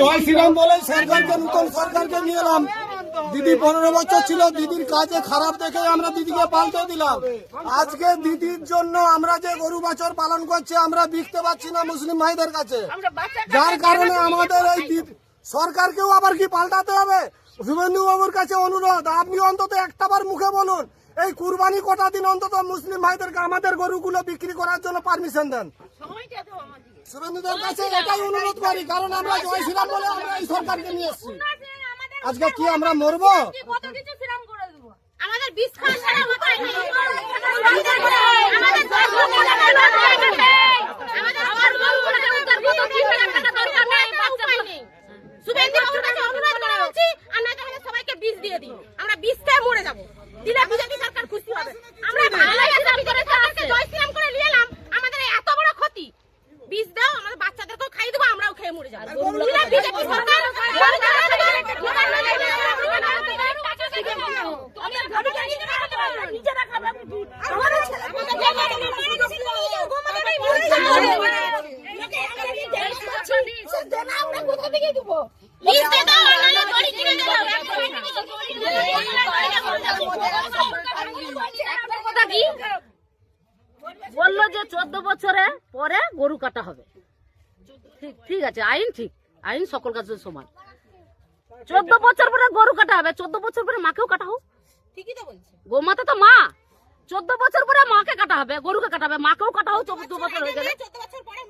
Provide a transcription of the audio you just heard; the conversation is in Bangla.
জয় শ্রীরাম বলে সরকারকে নতুন সরকারকে নিয়ে এলাম। দিদি 15 বছর ছিল, দিদির কাজে খারাপ দেখে আমরা দিদিকে পাল্টে দিলাম। আজকে দিদির জন্য আমরা যে গরু বাছর পালন করছি আমরা বিকতে পারছি না মুসলিম ভাইদের কাছে, যার কারণে আমাদের এই সরকারকেও আবার কি পাল্টাতে হবে। শুভেন্দু বাবুর কাছে অনুরোধ, আপনি অন্তত একটাবার মুখে বলুন এই কুরবানি কটা দিন অন্তত মুসলিম ভাইদেরকে আমাদের গরুগুলো বিক্রি করার জন্য পারমিশন দেন। শুভেন্দুদের কাছে এটাই অনুরোধ করি, কারণ আমরা জয় শ্রীরাম বলে আমরা এই সরকারকে নিয়ে এসেছি। আজকে কি আমরা মরবো? আমাদের বিষ খাওয়া ছাড়া উপায় নেই। শুভেন্দু বাবুর কাছে অনুরোধ করে বলছি, আমরা তাহলে সবাইকে বিষ দিয়ে দিই, আমরা বিষ খেয়ে মরে যাবো। দিলে বিজেপি সরকার খুশি হবে। আমরা ভালোই দাবি করে সরকারকে জয় শ্রীরাম করে নিয়ে এলাম, আমাদের এত বড় ক্ষতি। বিষ দাও, আমাদের বাচ্চাদেরকেও খাইয়ে দেবো, আমরাও খেয়ে মরে যাবো। দিলে বিজেপি সরকার বললো যে 14 বছরে পরে গরু কাটা হবে। ঠিক আছে, আইন ঠিক, আইন সকল কাছে সমান। 14 বছর পরে গরু কাটা হবে, 14 বছর পরে মাকেও কাটা হোক। ঠিকই তো বলছে, গোমাতা তো মা। 14 বছর পরে মাকে কাটা হবে, গরুকে কাটা হবে, মাকেও কাটা হোক। 14 বছর হয়ে গেলে 14 বছর পরে